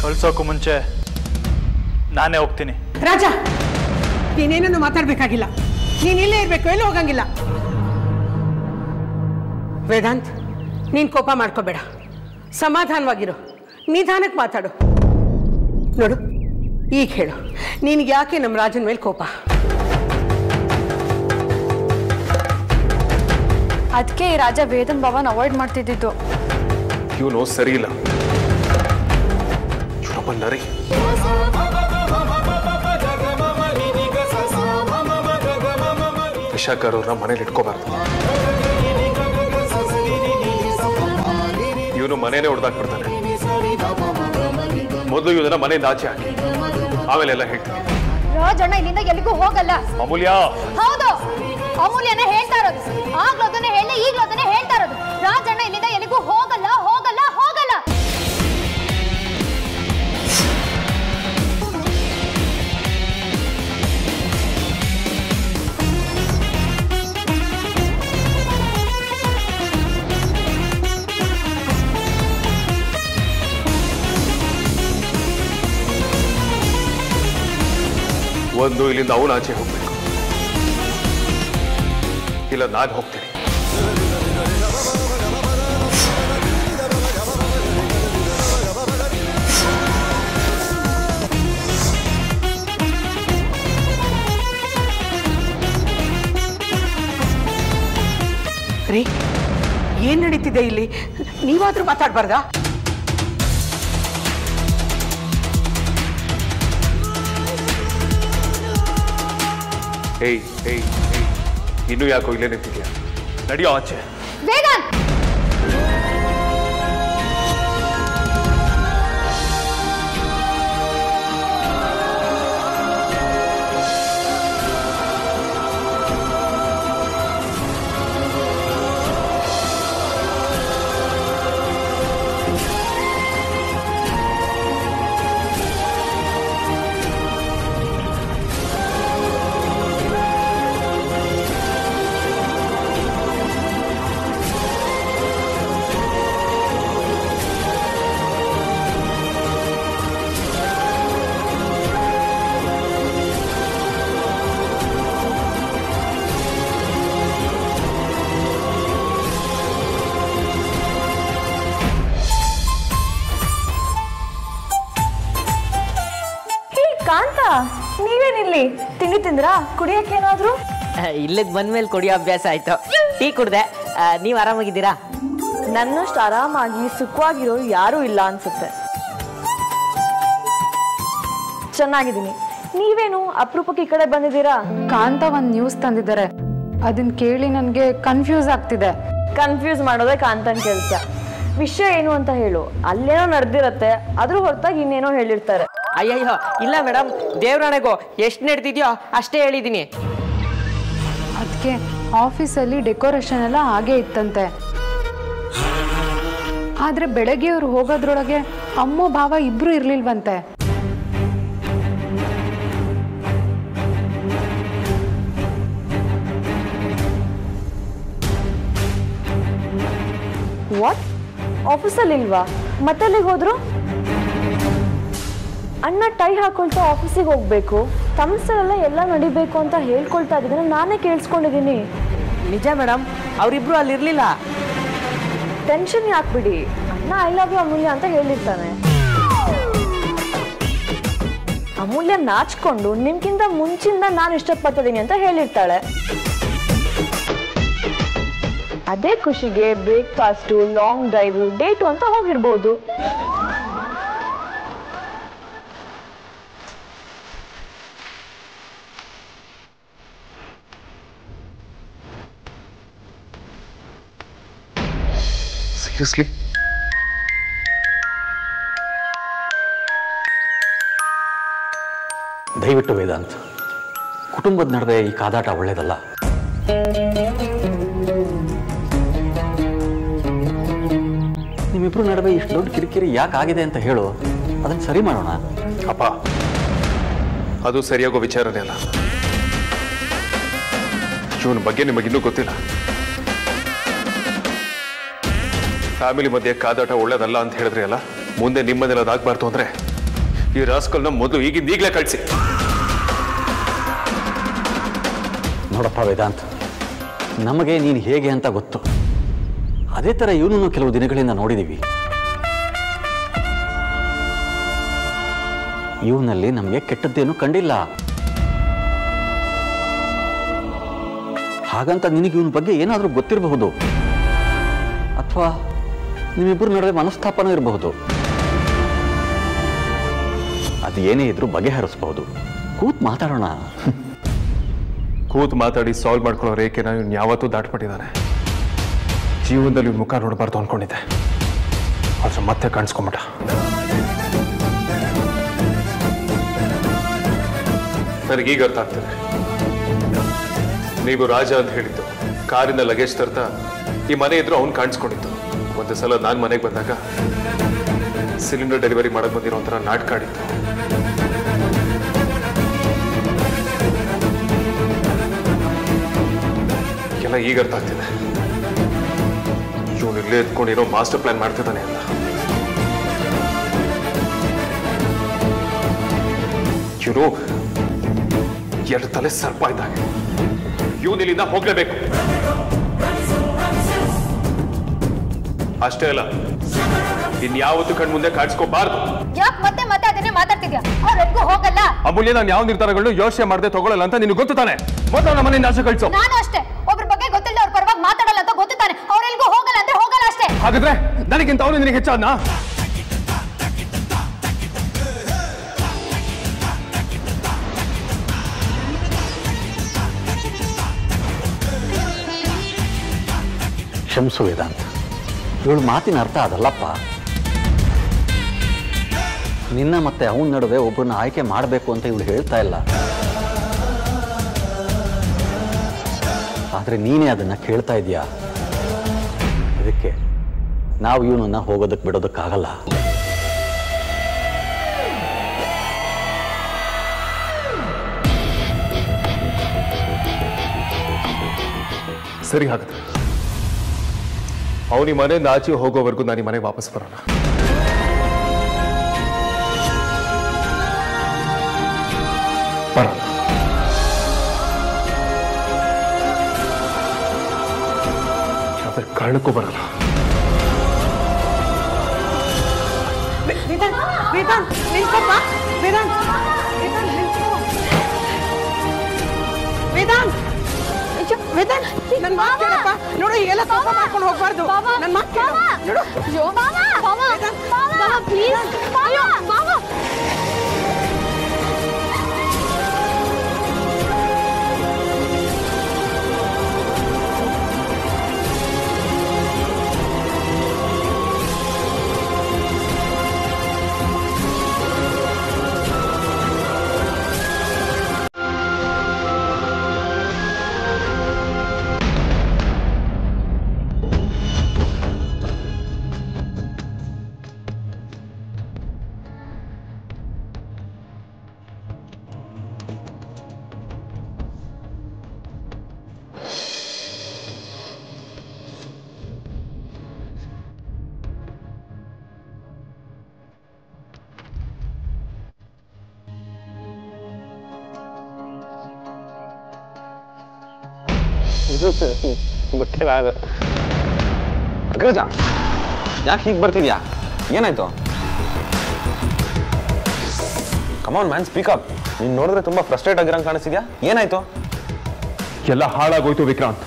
ಕಳ್ಸೋಕ್ಕೂ ಮುಂಚೆ ನಾನೇ ಹೋಗ್ತೀನಿ. ರಾಜ, ನೀನೇನನ್ನು ಮಾತಾಡ್ಬೇಕಾಗಿಲ್ಲ. ನೀನ್ ಇಲ್ಲೇ ಇರ್ಬೇಕು, ಎಲ್ಲೂ ಹೋಗಂಗಿಲ್ಲ. ವೇದಾಂತ್, ನೀನ್ ಕೋಪ ಮಾಡ್ಕೋಬೇಡ, ಸಮಾಧಾನವಾಗಿರು, ನಿಧಾನಕ್ಕೆ ಮಾತಾಡು. ನೋಡು, ಈಗ ಹೇಳು, ನಿನ್ಗೆ ಯಾಕೆ ನಮ್ಮ ರಾಜನ ಮೇಲೆ ಕೋಪ? ಅದಕ್ಕೆ ಈ ರಾಜ ವೇದನ್ ಭವನ್ ಅವಾಯ್ಡ್ ಮಾಡ್ತಿದ್ದಿದ್ದು. ಇವನು ಸರಿ ಇಲ್ಲ. ನರಿ ವಿಶಾಖರವ್ರನ್ನ ಮನೇಲಿ ಇಟ್ಕೋಬಾರ್ದು. ಇವನು ಮನೇನೆ ಹೊಡೆದಾಕ್ಬಿಡ್ತಾನೆ. ಮೊದಲು ಇವನ್ನ ಮನೆಯಿಂದ ಆಚೆ ಹಾಕಿ, ಆಮೇಲೆ ಎಲ್ಲ ಹೇಳ್ತೀನಿ. ರಾಜಣ್ಣ ಇಲ್ಲಿಂದ ಎಲ್ಲಿಗೂ ಹೋಗಲ್ಲ. ಅಮೂಲ್ಯ. ಹೌದು, ಅಮೂಲ್ಯನೇ ಹೇಳ್ತಾ ಇರೋದು. ಆಗ್ಲೂ ಅದನ್ನೇ ಹೇಳಿ, ಈಗ್ಲೂ ಅದನ್ನೇ ಹೇಳ್ತಾ ಇರೋದು. ರಾಜಣ್ಣ ಇಲ್ಲಿಂದ ಎಲ್ಲಿಗೂ ಹೋಗಲ್ಲ, ಹೋಗಲ್ಲ, ಹೋಗಲ್ಲ. ಒಂದು ಇಲ್ಲಿಂದ ಅವನು ಆಚೆ ಹೋಗ್ಬೇಕು, ಇಲ್ಲ ನಾನು ಹೋಗ್ತೀನಿ. ರೀ, ಏನ್ ನಡೀತಿದೆ ಇಲ್ಲಿ? ನೀವಾದ್ರೂ ಮಾತಾಡ್ಬಾರ್ದಾ? ಏಯ್ ಏಯ್ ಏಯ್, ಇನ್ನೂ ಯಾಕೋ ಇಲ್ಲೇ ನಿಂತಿದ್ಯಾ? ನಡಿಯೋ ಆಚೆ. ವೇದಾಂತ್, ಕಾಂತ, ನೀವೇನಿಲ್ಲಿ? ತಿಂಡಿ ತಿಂದ್ರಾ? ಕುಡಿಯಕ್ಕೇನಾದ್ರು? ಇಲ್ಲಿಗೆ ಬಂದ್ಮೇಲೆ ಕುಡಿಯೋ ಅಭ್ಯಾಸ ಆಯ್ತು. ಟೀ ಕುಡ್ದೆ. ನೀವು ಆರಾಮಾಗಿದ್ದೀರಾ? ನನ್ನಷ್ಟು ಆರಾಮಾಗಿ ಸುಖವಾಗಿರೋ ಯಾರೂ ಇಲ್ಲ ಅನ್ಸುತ್ತೆ. ಚೆನ್ನಾಗಿದ್ದೀನಿ. ನೀವೇನು ಅಪರೂಪಕ್ಕೆ ಈ ಕಡೆ ಬಂದಿದ್ದೀರಾ? ಕಾಂತ ಒಂದು ನ್ಯೂಸ್ ತಂದಿದ್ದಾರೆ, ಅದನ್ನ ಕೇಳಿ ನನಗೆ ಕನ್ಫ್ಯೂಸ್ ಆಗ್ತಿದೆ. ಕನ್ಫ್ಯೂಸ್ ಮಾಡೋದೇ ಕಾಂತನ ಕೆಲಸ. ವಿಷಯ ಏನು ಅಂತ ಹೇಳು. ಅಲ್ಲೇನೋ ನಡೆದಿರತ್ತೆ, ಅದ್ರ ಹೊರತಾಗಿ ಇನ್ನೇನೋ ಹೇಳಿರ್ತಾರೆ. ಅಯ್ಯಯ್ಯೋ ಇಲ್ಲ ಮೇಡಮ್, ದೇವ್ರಾಣೆಗೋ ಎಷ್ಟು ನಡೆದಿದ್ಯೋ ಅಷ್ಟೇ ಹೇಳಿದ್ದೀನಿ. ಅದಕ್ಕೆ ಆಫೀಸಲ್ಲಿ ಡೆಕೋರೇಷನ್ ಎಲ್ಲ ಹಾಗೆ ಇತ್ತಂತೆ. ಆದ್ರೆ ಬೆಳಗ್ಗೆ ಅವ್ರು ಹೋಗೋದ್ರೊಳಗೆ ಅಮ್ಮ ಭಾವ ಇಬ್ರು ಇರ್ಲಿಲ್ವಂತೆ. ವಾಟ್? ಆಫೀಸಲ್ಲಿ ಇಲ್ವಾ? ಮತ್ತಲ್ಲಿಗೆ ಹೋದ್ರು? ಅಣ್ಣ ಟೈ ಹಾಕೊಳ್ತಾ ಆಫೀಸಿಗೆ ಹೋಗ್ಬೇಕು, ತಮ್ಸಲೆಲ್ಲ ಎಲ್ಲ ನಡಿಬೇಕು ಅಂತ ಹೇಳ್ಕೊಳ್ತಾ ಇದ್ದೀನಿ. ನಾನೇ ಕೇಳಿಸ್ಕೊಂಡಿದ್ದೀನಿ. ನಿಜ ಮೇಡಮ್, ಅವರಿಬ್ರು ಅಲ್ಲಿರ್ಲಿಲ್ಲ. ಟೆನ್ಷನ್ ಯಾಕ್ಬಿಡಿ, ಅಣ್ಣ ಐ ಲವ್ ಯು ಅಮೂಲ್ಯ ಅಂತ ಹೇಳಿರ್ತಾನೆ. ಅಮೂಲ್ಯ ನಾಚ್ಕೊಂಡು ನಿಮ್ಗಿಂತ ಮುಂಚಿಂದ ನಾನು ಇಷ್ಟಪಡ್ತಿದ್ದೀನಿ ಅಂತ ಹೇಳಿರ್ತಾಳೆ. ಅದೇ ಖುಷಿಗೆ ಬ್ರೇಕ್ಫಾಸ್ಟು, ಲಾಂಗ್ ಡ್ರೈವು, ಡೇಟು ಅಂತ ಹೋಗಿರ್ಬೋದು. Seriously? ದಯವಿಟ್ಟು ವೇದಾಂತ್, ಕುಟುಂಬದ ನಡುವೆ ಈ ಕಾದಾಟ ಒಳ್ಳೇದಲ್ಲ. ನಿಮ್ಮಿಬ್ರು ನಡುವೆ ಇಷ್ಟು ದೊಡ್ಡ ಕಿರಿಕಿರಿ ಯಾಕಾಗಿದೆ ಅಂತ ಹೇಳು, ಅದನ್ನು ಸರಿ ಮಾಡೋಣ. ಅಪ್ಪ, ಅದು ಸರಿಯಾಗೋ ವಿಚಾರನೇ ಅಲ್ಲ. ಇವನ ಬಗ್ಗೆ ನಿಮಗಿನ್ನೂ ಗೊತ್ತಿಲ್ಲ. ಫ್ಯಾಮಿಲಿ ಮಧ್ಯೆ ಕಾದಾಟ ಒಳ್ಳೇದಲ್ಲ ಅಂತ ಹೇಳಿದ್ರಿ ಅಲ್ಲ, ಮುಂದೆ ನಿಮ್ಮನೇಲಿ ಅದಾಗಬಾರ್ದು ಅಂದ್ರೆ ಈ ರಾಸ್ಕಲ್ನ ಮೊದಲು ಈಗಲೇ ಕಳಿಸಿ. ನೋಡಪ್ಪ ವೇದಾಂತ್, ನಮಗೆ ನೀನು ಹೇಗೆ ಅಂತ ಗೊತ್ತು. ಅದೇ ಥರ ಇವನನ್ನು ಕೆಲವು ದಿನಗಳಿಂದ ನೋಡಿದ್ದೀವಿ. ಇವನಲ್ಲಿ ನಮಗೆ ಕೆಟ್ಟದ್ದೇನು ಕಂಡಿಲ್ಲ. ಹಾಗಂತ ನಿನಗೆ ಇವನ ಬಗ್ಗೆ ಏನಾದರೂ ಗೊತ್ತಿರಬಹುದು, ಅಥವಾ ನಿಮ್ಮಿಬ್ಬರ ನಡುವೆ ಮನಸ್ತಾಪನೂ ಇರಬಹುದು. ಅದು ಏನೇ ಇದ್ರೂ ಬಗೆಹರಿಸಬಹುದು. ಕೂತ್ ಮಾತಾಡೋಣ. ಕೂತ್ ಮಾತಾಡಿ ಸಾಲ್ವ್ ಮಾಡ್ಕೊಳ್ಳೋ ರೇಖೆನ ಇವ್ನು ಯಾವತ್ತೂ ದಾಟ್ಬಿಟ್ಟಿದ್ದಾನೆ. ಜೀವನದಲ್ಲಿ ಇವ್ನ ಮುಖ ನೋಡಬಾರ್ದು ಅಂದ್ಕೊಂಡಿದ್ದೆ, ಆದ್ರೆ ಮತ್ತೆ ಕಾಣಿಸ್ಕೊಂಬಿಟ್ಟ. ನನಗೀಗ ಅರ್ಥ ಆಗ್ತದೆ. ನೀವು ರಾಜ ಅಂತ ಹೇಳಿದ್ದು, ಕಾರಿನ ಲಗೇಜ್ ತರ್ತಾ ಈ ಮನೆ ಇದ್ರು ಅವ್ನು ಕಾಣಿಸ್ಕೊಂಡಿದ್ದು. ಒಂದು ಸಲ ನಾನು ಮನೆಗೆ ಬಂದಾಗ ಸಿಲಿಂಡರ್ ಡೆಲಿವರಿ ಮಾಡಕ್ ಬಂದಿರೋ ಒಂಥರ ನಾಟಕ ಆಡಿತ್ತು. ಎಲ್ಲ ಈಗ ಅರ್ಥ ಆಗ್ತಿದೆ. ಇವನು ಇಲ್ಲೇ ಎತ್ಕೊಂಡಿರೋ ಮಾಸ್ಟರ್ ಪ್ಲಾನ್ ಮಾಡ್ತಿದ್ದಾನೆ ಅಂತ. ಇವನು ಎರಡು ತಲೆ ಸರ್ಪ ಇದ್ದಾಗೆ. ಇವನು ಇಲ್ಲಿಂದ ಹೋಗ್ಲೇಬೇಕು. ಅಷ್ಟೇ ಅಲ್ಲ, ಇನ್ಯಾವತ್ತು ಕಣ್ಮುಂದೆ ಕಾಣಿಸ್ಕೋಬಾರ್ದು. ಯಾಕೆ ಮತ್ತೆ ಮತ್ತೆ ಅದನ್ನೇ ಮಾತಾಡ್ತಿದ್ಯಾ? ಅವ್ರೆಲ್ಗೂ ಹೋಗಲ್ಲ. ಅಮೂಲ್ಯ, ನಾನು ಯಾವ ನಿರ್ಧಾರಗಳನ್ನು ಯೋಚನೆ ಮಾಡದೆ ತಗೊಳ್ಳಲ್ಲ ಅಂತ ನಿನಗೆ ಗೊತ್ತು ತಾನೆ? ಮೊದಲು ನಮ್ಮ ಮನೆಯಿಂದ ಆಚೆ ಕಳಿಸು. ನಾನು ಅಷ್ಟೇ, ಒಬ್ರ ಬಗ್ಗೆ ಗೊತ್ತಿಲ್ಲ, ಅವ್ರ ಪರವಾಗಿ ಮಾತಾಡಲ್ಲ ಅಂತ ಗೊತ್ತು ತಾನೆ. ಅವ್ರೆಲ್ಗೂ ಹೋಗಲ್ಲ ಅಂದ್ರೆ ಹೋಗಲ್ಲ ಅಷ್ಟೇ. ಹಾಗಾದ್ರೆ ನನಗಿಂತ ಅವನು ನಿನಗೆ ಹೆಚ್ಚಾದ್ನಾ? ಕ್ಷಮಿಸು ವೇದಾಂತ್, ಇವಳು ಮಾತಿನ ಅರ್ಥ ಅದಲ್ಲಪ್ಪ. ನಿನ್ನ ಮತ್ತೆ ಅವನ ನಡುವೆ ಒಬ್ಬರನ್ನ ಆಯ್ಕೆ ಮಾಡಬೇಕು ಅಂತ ಇವಳು ಹೇಳ್ತಾ ಇಲ್ಲ. ಆದರೆ ನೀನೇ ಅದನ್ನು ಕೇಳ್ತಾ ಇದೀಯಾ. ಅದಕ್ಕೆ ನಾವು ಇವನನ್ನ ಹೋಗೋದಕ್ಕೆ ಬಿಡೋದಕ್ಕಾಗಲ್ಲ. ಸರಿ, ಹಾಗಾದ್ರೆ ಅವನಿ ಮನೆಯಿಂದ ಆಚೆ ಹೋಗೋವರೆಗೂ ನಾನು ಈ ಮನೆಗೆ ವಾಪಸ್ ಬರೋಣ. ಬರೋಣ. ಯಾವುದೇ ಕಾರಣಕ್ಕೂ ಬರಲ್ಲ. ವೇದಾಂತ್ ನಿಲ್ಕಪ್ಪ. ವೇದಾಂತ್ ನಿಲ್ಕೋ. ವೇದಾಂತ್ ವೇದಾಂತ್ ನನ್ನ ಮಾತು ಕೇಳಪ್ಪ. ನೋಡು, ಎಲ್ಲ ಕೋಪ ಮಾಡ್ಕೊಂಡು ಹೋಗ್ಬಾರ್ದು. ನನ್ನ ಮಾತು ಕೇಳು. ನೋಡು, ಗೊತ್ತಿಲ್ಲ. ಅಗ್ರಜ, ಯಾಕೆ ಹೀಗೆ ಬರ್ತಿದ್ಯಾ? ಏನಾಯ್ತು? Come on man, speak up. ನೀನ್ ನೋಡಿದ್ರೆ ತುಂಬಾ ಫ್ರಸ್ಟ್ರೇಟ್ ಆಗಿರಂಗ್ ಕಾಣಿಸ್ತಿದ್ಯಾ. ಏನಾಯ್ತು? ಎಲ್ಲ ಹಾಳಾಗೋಯ್ತು ವಿಕ್ರಾಂತ್.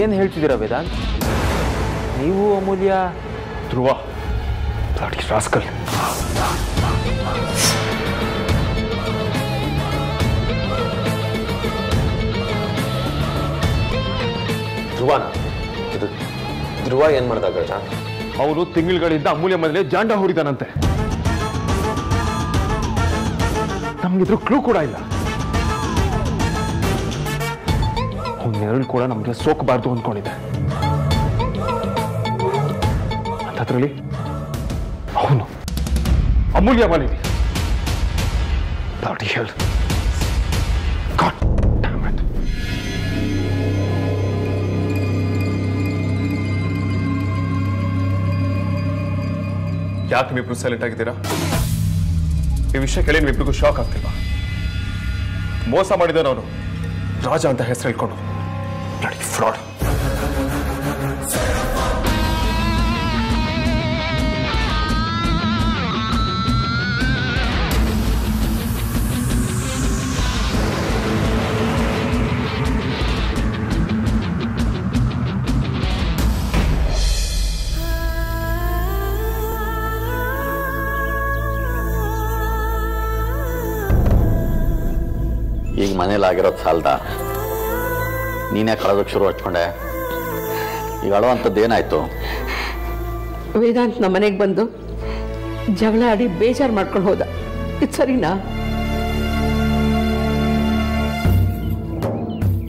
ಏನ್ ಹೇಳ್ತಿದ್ದೀರಾ ವೇದಾಂತ್? ನೀವು ಅಮೂಲ್ಯ? ಧ್ರುವ, ರಾಸ್ಕಲ್. ಧ್ರುವನ? ಧ್ರುವ ಏನ್ ಮಾಡ್ದ ಅಗ್ರಜ? ಅವನು ತಿಂಗಳುಗಳಿಂದ ಅಮೂಲ್ಯ ಮನೇಲಿ ಜಾಂಡ ಹೊಡಿದಾನಂತೆ. ನಮ್ಗಿದ್ರು ಕ್ಲೂ ಕೂಡ ಇಲ್ಲ. ಅವನ ನೆರಳು ಕೂಡ ನಮ್ಗೆ ಸೋಕಬಾರ್ದು ಅಂದ್ಕೊಂಡಿದ್ದೆ. ಅಂಥದ್ರಲ್ಲಿ ಅವನು ಅಮೂಲ್ಯ ಮನೇಲಿ. God damn it. ಯಾಕೆ ನೀವಿಬ್ರು ಸೈಲೆಂಟ್ ಆಗಿದ್ದೀರಾ? ಈ ವಿಷಯ ಕೇಳಿ ನೀವಿಬ್ರಿಗೂ ಶಾಕ್ ಆಗ್ತಿಲ್ವಾ? ಮೋಸ ಮಾಡಿದವನು ರಾಜ ಅಂತ ಹೆಸರು ಹೇಳ್ಕೊಂಡು ಬ್ಲಡಿ ಫ್ರಾಡ್. ಈಗ ಮನೇಲಾಗಿರೋದು ಸಾಲ್ದ, ನೀನೇ ಕಳೋದಕ್ಕೆ ಶುರು ಹಚ್ಕೊಂಡೆ. ಈಗ ಅಳುವಂಥದ್ದು ಏನಾಯ್ತು? ವೇದಾಂತ್ ನಮ್ಮ ಮನೆಗೆ ಬಂದು ಜಗಳ ಆಡಿ ಬೇಜಾರು ಮಾಡ್ಕೊಂಡು ಹೋದ. ಇದು ಸರಿನಾ?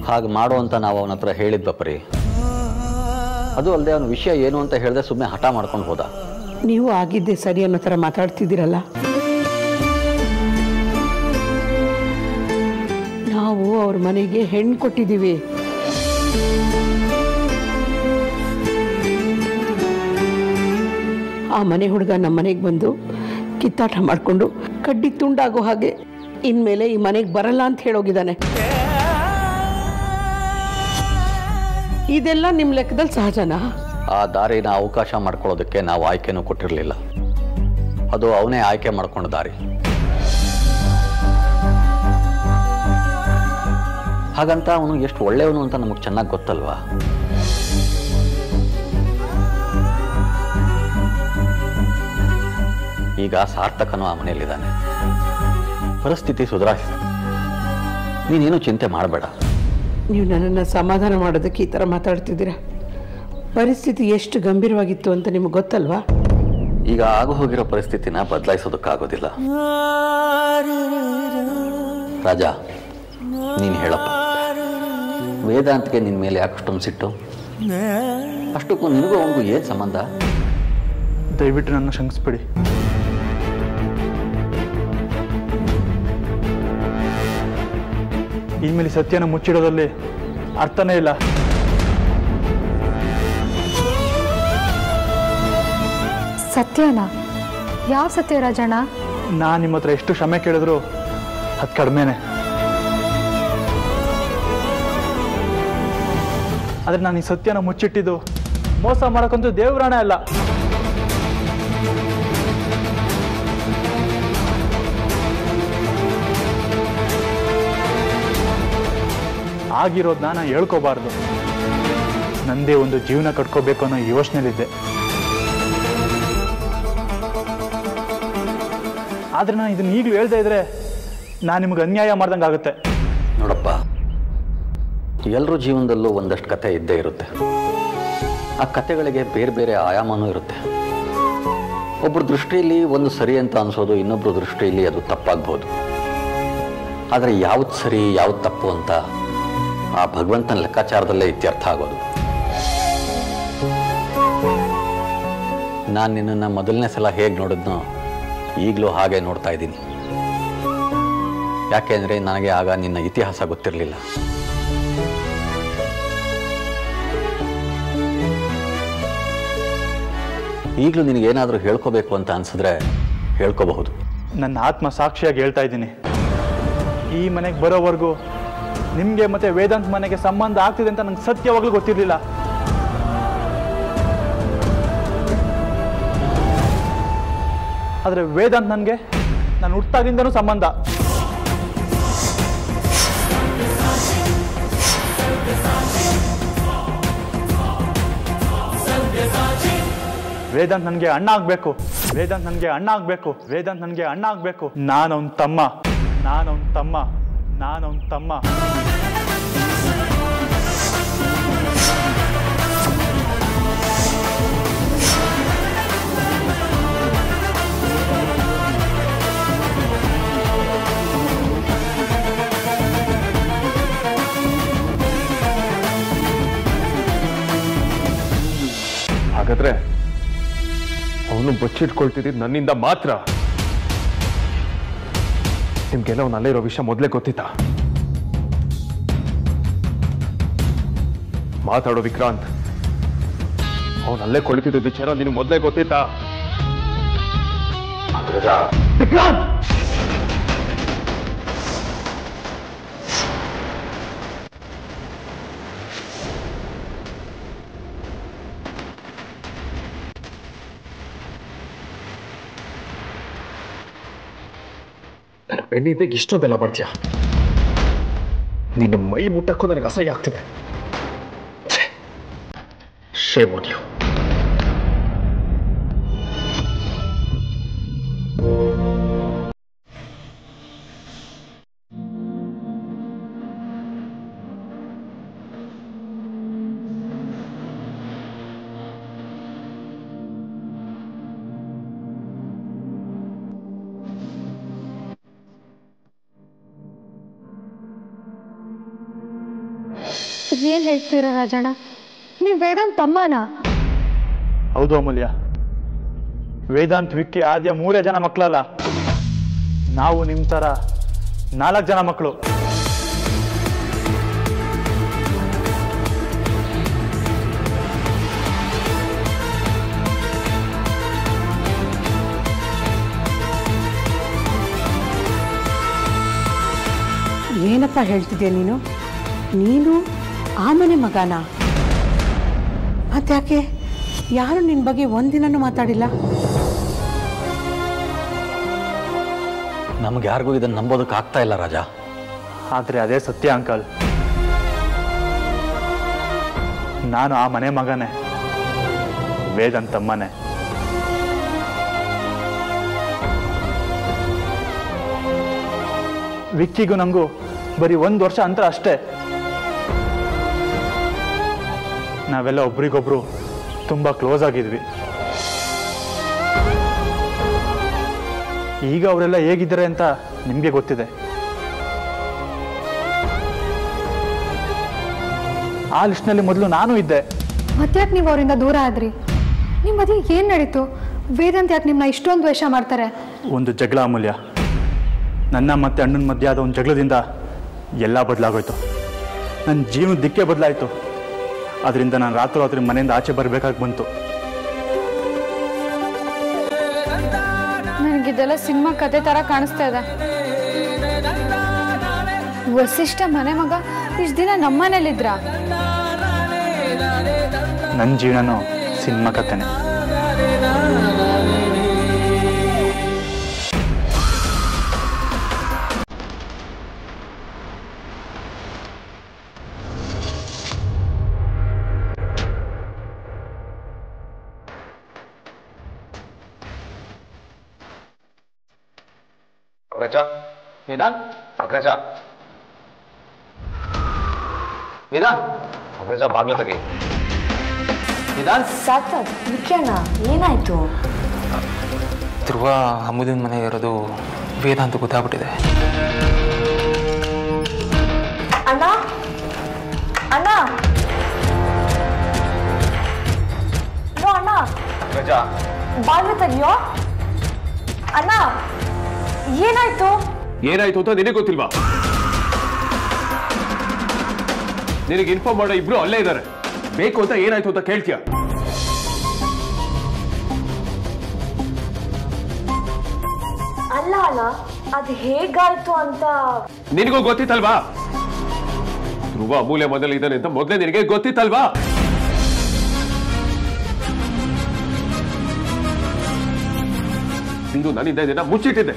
ಹಾಗೆ ಮಾಡು ಅಂತ ನಾವು ಅವನ ಹತ್ರ ಹೇಳಿದ್ವಪ್ರಿ. ಅದು ಅಲ್ಲದೆ ಅವನ ವಿಷಯ ಏನು ಅಂತ ಹೇಳಿದೆ ಸುಮ್ಮನೆ ಹಠ ಮಾಡ್ಕೊಂಡು ಹೋದ. ನೀವು ಆಗಿದ್ದೆ ಸರಿ ಅನ್ನೋ ಥರ ಮಾತಾಡ್ತಿದ್ದೀರಲ್ಲ. ನಾವು ಅವ್ರ ಮನೆಗೆ ಹೆಣ್ಣು ಕೊಟ್ಟಿದ್ದೀವಿ. ಆ ಮನೆ ಹುಡುಗ ನಮ್ಮ ಮನೆಗೆ ಬಂದು ಕಿತ್ತಾಟ ಮಾಡಿಕೊಂಡು ಕಡ್ಡಿ ತುಂಡಾಗೋ ಹಾಗೆ ಇನ್ಮೇಲೆ ಈ ಮನೆಗೆ ಬರಲ್ಲ ಅಂತ ಹೇಳೋಗಿದ್ದಾನೆ. ಇದೆಲ್ಲ ನಿಮ್ಮ ಲೆಕ್ಕದಲ್ಲಿ ಸಹಜನಾ? ಆ ದಾರಿನ ಅವಕಾಶ ಮಾಡ್ಕೊಳ್ಳೋದಕ್ಕೆ ನಾವು ಆಯ್ಕೆನೂ ಕೊಟ್ಟಿರಲಿಲ್ಲ. ಅದು ಅವನೇ ಆಯ್ಕೆ ಮಾಡ್ಕೊಂಡ ದಾರಿ. ಹಾಗಂತ ಅವನು ಎಷ್ಟು ಒಳ್ಳೆಯವನು ಅಂತ ನಮಗೆ ಚೆನ್ನಾಗಿ ಗೊತ್ತಲ್ವಾ? ಈಗ ಸಾರ್ಥಕನು ಆ ಮನೆಯಲ್ಲಿದ್ದಾನೆ. ಪರಿಸ್ಥಿತಿ ಸುಧಾರಿಸಿದೆ. ನೀನೇನು ಚಿಂತೆ ಮಾಡಬೇಡ. ನೀವು ನನ್ನನ್ನು ಸಮಾಧಾನ ಮಾಡೋದಕ್ಕೆ ಈ ಥರ ಮಾತಾಡ್ತಿದ್ದೀರಾ? ಪರಿಸ್ಥಿತಿ ಎಷ್ಟು ಗಂಭೀರವಾಗಿತ್ತು ಅಂತ ನಿಮಗೆ ಗೊತ್ತಲ್ವಾ? ಈಗ ಆಗು ಹೋಗಿರೋ ಪರಿಸ್ಥಿತಿನ ಬದಲಾಯಿಸೋದಕ್ಕಾಗೋದಿಲ್ಲ. ರಾಜ, ನೀನು ಹೇಳಪ್ಪ, ವೇದಾಂತ್ಗೆ ನಿನ್ನ ಮೇಲೆ ಯಾಕಷ್ಟೊಂದು ಸಿಟ್ಟು? ಅಷ್ಟಕ್ಕೂ ನಿನಗೂ ಅವನಿಗೂ ಏನು ಸಂಬಂಧ? ದಯವಿಟ್ಟು ನನ್ನ ಶಂಕಿಸ್ಬಿಡಿ. ಇನ್ಮೇಲೆ ಸತ್ಯನ ಮುಚ್ಚಿಡೋದಲ್ಲಿ ಅರ್ಥನೇ ಇಲ್ಲ. ಸತ್ಯನಾ? ಯಾವ ಸತ್ಯ ರಾಜಣ್ಣ? ನಾನು ನಿಮ್ಮ ಹತ್ರ ಎಷ್ಟು ಕ್ಷಮೆ ಕೇಳಿದ್ರು ಅದು ಕಡಿಮೆನೆ. ಆದರೆ ನಾನು ಈ ಸತ್ಯನ ಮುಚ್ಚಿಟ್ಟಿದ್ದು ಮೋಸ ಮಾಡೋಕ್ಕಂತೂ ದೇವರಾಣೆ ಅಲ್ಲ. ಆಗಿರೋದನ್ನ ನಾನು ಹೇಳ್ಕೋಬಾರ್ದು. ನಂದೇ ಒಂದು ಜೀವನ ಕಟ್ಕೋಬೇಕು ಅನ್ನೋ ಯೋಚನೆಯಲ್ಲಿದ್ದೆ. ಆದರೆ ನಾನು ಇದನ್ನ ಈಗಲೂ ಹೇಳ್ತಾ ಇದ್ರೆ ನಾನು ನಿಮಗೆ ಅನ್ಯಾಯ ಮಾಡ್ದಂಗೆ ಆಗುತ್ತೆ. ನೋಡಪ್ಪ, ಎಲ್ಲರ ಜೀವನದಲ್ಲೂ ಒಂದಷ್ಟು ಕತೆ ಇದ್ದೇ ಇರುತ್ತೆ. ಆ ಕತೆಗಳಿಗೆ ಬೇರೆ ಬೇರೆ ಆಯಾಮನೂ ಇರುತ್ತೆ. ಒಬ್ಬರ ದೃಷ್ಟಿಯಲ್ಲಿ ಒಂದು ಸರಿ ಅಂತ ಅನಿಸೋದು, ಇನ್ನೊಬ್ಬರ ದೃಷ್ಟಿಯಲ್ಲಿ ಅದು ತಪ್ಪಾಗ್ಬೋದು. ಆದರೆ ಯಾವ್ದು ಸರಿ ಯಾವ್ದು ತಪ್ಪು ಅಂತ ಆ ಭಗವಂತನ ಲೆಕ್ಕಾಚಾರದಲ್ಲೇ ಇತ್ಯರ್ಥ ಆಗೋದು. ನಾನು ನಿನ್ನನ್ನು ಮೊದಲನೇ ಸಲ ಹೇಗೆ ನೋಡಿದ್ನೋ ಈಗಲೂ ಹಾಗೆ ನೋಡ್ತಾ ಇದ್ದೀನಿ. ಯಾಕೆಂದರೆ ನನಗೆ ಆಗ ನಿನ್ನ ಇತಿಹಾಸ ಗೊತ್ತಿರಲಿಲ್ಲ. ಈಗಲೂ ನಿನಗೇನಾದರೂ ಹೇಳ್ಕೋಬೇಕು ಅಂತ ಅನಿಸಿದ್ರೆ ಹೇಳ್ಕೋಬಹುದು. ನನ್ನ ಆತ್ಮ ಸಾಕ್ಷಿಯಾಗಿ ಹೇಳ್ತಾ ಇದ್ದೀನಿ, ಈ ಮನೆಗೆ ಬರೋವರೆಗೂ ನಿಮಗೆ ಮತ್ತೆ ವೇದಾಂತ್ ಮನೆಗೆ ಸಂಬಂಧ ಆಗ್ತಿದೆ ಅಂತ ನಂಗೆ ಸತ್ಯವಾಗ್ಲೂ ಗೊತ್ತಿರಲಿಲ್ಲ. ಆದರೆ ವೇದಾಂತ್ ನನಗೆ ನಾನು ಹುಟ್ಟಾಗಿಂದನೂ ಸಂಬಂಧ. ವೇದಾಂತ್ ನನಗೆ ಅಣ್ಣ ಆಗಬೇಕು, ವೇದಾಂತ್ ನನಗೆ ಅಣ್ಣ ಆಗಬೇಕು, ವೇದಾಂತ್ ನನಗೆ ಅಣ್ಣ ಆಗಬೇಕು. ನಾನವನ ತಮ್ಮ, ನಾನವನ ತಮ್ಮ, ನಾನವನ ತಮ್ಮ. ಹಾಗಾದ್ರೆ ಅವನು ಬಚ್ಚಿಟ್ಕೊಳ್ತಿದ್ದು ನನ್ನಿಂದ ಮಾತ್ರ. ನಿಮ್ಗೆಲ್ಲ ಅವನು ಅಲ್ಲೇ ಇರೋ ವಿಷಯ ಮೊದಲೇ ಗೊತ್ತಿತ್ತಾ? ಮಾತಾಡೋ ವಿಕ್ರಾಂತ್, ಅವನಲ್ಲೇ ಕೊಳಿತಿದ್ದ ವಿಚಾರ ನಿನಗೆ ಮೊದಲೇ ಗೊತ್ತಿತ್ತಾ? ನನ್ನ ಬೆನ್ನಿದ್ದಾಗ ಇಷ್ಟೊಂದೆಲ್ಲ ಮಾಡ್ತೀಯ? ನಿನ್ನ ಮೈ ಮುಟ್ಟಕ್ಕೂ ನನಗೆ ಅಸಹ್ಯ ಆಗ್ತಿದೆ. Shame on you. ಏನ್ ಹೇಳ್ತೀರಾ ರಾಜಣ್ಣ? ನೀವು ವೇದಾಂತ್ ತಮ್ಮನ? ಹೌದು ಅಮೂಲ್ಯ, ವೇದಾಂತ್, ವಿಕ್ಕಿ, ಆದ್ಯ 3 ಜನ ಮಕ್ಕಳಲ್ಲ. ನಾವು ನಿಮ್ಮ ಥರ 4 ಜನ ಮಕ್ಕಳು. ಏನಪ್ಪ ಹೇಳ್ತಿದ್ಯಾ ನೀನು? ನೀನು ಆ ಮನೆ ಮಗನ? ಮತ್ತ್ಯಾಕೆ ಯಾರು ನಿನ್ನ ಬಗ್ಗೆ ಒಂದಿನೂ ಮಾತಾಡಿಲ್ಲ? ನಮ್ಗೆ ಯಾರಿಗೂ ಇದನ್ನು ನಂಬೋದಕ್ಕೆ ಆಗ್ತಾ ಇಲ್ಲ ರಾಜ. ಆದರೆ ಅದೇ ಸತ್ಯ ಅಂಕಲ್. ನಾನು ಆ ಮನೆ ಮಗನೇ, ವೇದಾಂತ್ ತಮ್ಮನೇ. ವಿಕ್ಕಿಗೂ ನಂಗೂ ಬರೀ 1 ವರ್ಷ ಅಂತರ ಅಷ್ಟೇ. ನಾವೆಲ್ಲ ಒಬ್ರಿಗೊಬ್ರು ತುಂಬ ಕ್ಲೋಸ್ ಆಗಿದ್ವಿ. ಈಗ ಅವರೆಲ್ಲ ಹೇಗಿದ್ದಾರೆ ಅಂತ ನಿಮಗೆ ಗೊತ್ತಿದೆ. ಆ ಲಿಸ್ಟ್ನಲ್ಲಿ ಮೊದಲು ನಾನು ಇದ್ದೆ. ಮತ್ತ್ಯಾಕೆ ನೀವು ಅವರಿಂದ ದೂರ ಆದ್ರಿ? ನಿಮ್ಮ ಮದುವೆ ಏನು ನಡೀತು? ವೇದಾಂತ್ ಯಾಕೆ ನಿಮ್ಮನ್ನ ಇಷ್ಟೊಂದು ದ್ವೇಷ ಮಾಡ್ತಾರೆ? ಒಂದು ಜಗಳ ಅಮೂಲ್ಯ. ನನ್ನ ಮತ್ತೆ ಅಣ್ಣನ ಮಧ್ಯೆ ಆದ ಒಂದು ಜಗಳದಿಂದ ಎಲ್ಲ ಬದಲಾಗೋಯ್ತು. ನನ್ನ ಜೀವನದ ದಿಕ್ಕೇ ಬದಲಾಯಿತು. ಅದರಿಂದ ನಾನು ರಾತ್ರಿ ಮನೆಯಿಂದ ಆಚೆ ಬರಬೇಕಾಗಿ ಬಂತು. ನನಗಿದೆಲ್ಲ ಸಿನಿಮಾ ಕತೆ ಥರ ಕಾಣಿಸ್ತಾ ಇದೆ. ವಸಿಷ್ಠ ಮನೆ ಮಗ ಇಷ್ಟು ದಿನ ನಮ್ಮನೇಲಿದ್ರ? ನನ್ನ ಜೀವನನೂ ಸಿನಿಮಾ ಕತೆನೆ. ಬಾಗ್ಲ ತೆಗಿ. ಸಾರ್ಥಕ್, ವಿಕ್ರಣ್ಣ, ಏನಾಯ್ತು? ಧ್ರುವ ಅಮೂಲ್ಯನ ಮನೆ ಇರೋದು ವೇದಾಂತ ಗೊತ್ತಾಗ್ಬಿಟ್ಟಿದೆ. ಅಣ್ಣ ಅಣ್ಣ ಅಣ್ಣ, ಬಾಗ್ಲ ತೆಗಿಯೋ. ಅಣ್ಣ, ಏನಾಯ್ತು? ಏನಾಯ್ತು ಅಂತ ನಿನಗೆ ಗೊತ್ತಿಲ್ವಾ? ನಿನಗೆ ಇನ್ಫಾರ್ಮ್ ಮಾಡೋ ಇಬ್ರು ಅಲ್ಲೇ ಇದ್ದಾರೆ. ಬೇಕು ಅಂತ ಏನಾಯ್ತು ಅಂತ ಕೇಳ್ತೀಯ? ಅಲ್ಲ ಅಣ್ಣ, ಅದು ಹೇಗಾಯ್ತು ಅಂತ ನಿನಗೂ ಗೊತ್ತಿತ್ತಲ್ವಾ? ಧ್ರುವ ಅಮೂಲ್ಯ ಮೊದಲು ಇದ್ದಾನೆ ಅಂತ ಮೊದಲೇ ನಿನಗೆ ಗೊತ್ತಿತ್ತಲ್ವಾ? ನೀನು ನನ್ನಿಂದ ಇದನ್ನ ಮುಚ್ಚಿಟ್ಟಿದ್ದೆ.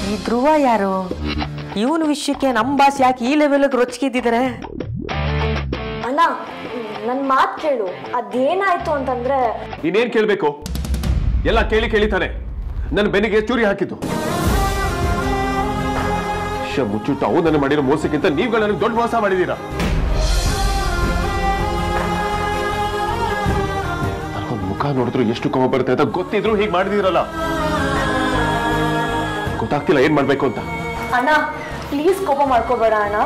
ಈ ಧ್ರುವ ಯಾರು? ಇವನ ವಿಷಯಕ್ಕೆ ನಮ್ಮ ಬಾಸ್ ಯಾಕೆ ಈ ಲೆವೆಲ್ಗೆ ರೊಚ್ಚಿಗಿದ್ದಾರೆ? ಅಣ್ಣ, ನನ್ನ ಮಾತು ಕೇಳು. ಅದೇನಾಯ್ತು ಅಂತಂದ್ರೆ... ಇನ್ನೇನ್ ಕೇಳ್ಬೇಕು? ಎಲ್ಲ ಕೇಳಿ ಕೇಳಿತಾನೆ ನನ್ನ ಬೆನ್ನಿಗೆ ಚೂರಿ ಹಾಕಿದ್ದು. ಮುಚ್ಚಿಟ್ಟು ಅವು ನನ್ನ ಮಾಡಿರೋ ಮೋಸಕ್ಕಿಂತ ನೀವುಗಳು ನನಗೆ ದೊಡ್ಡ ಮೋಸ ಮಾಡಿದೀರಾ. ನನಗೊಂದು ಮುಖ ನೋಡಿದ್ರು ಎಷ್ಟು ಕೋಪ ಬರುತ್ತೆ ಅಂತ ಗೊತ್ತಿದ್ರು ಹೀಗೆ ಮಾಡಿದಿರಲ್ಲ. ಗೊತ್ತಾಗ್ತಿಲ್ಲ ಏನ್ ಮಾಡ್ಬೇಕು ಅಂತ. ಅಣ್ಣ, ಪ್ಲೀಸ್ ಕೋಪ ಮಾಡ್ಕೋಬೇಡ ಅಣ್ಣ.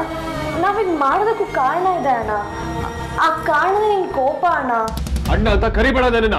ನಾವಿದ್ ಮಾಡೋದಕ್ಕೂ ಕಾರಣ ಇದೆ ಅಣ್ಣ. ಆ ಕಾರಣ ನಿನ್ ಕೋಪ ಅಣ್ಣ. ಅಣ್ಣ ಅಂತ ಕರಿಬೇಡ ನನ್ನ.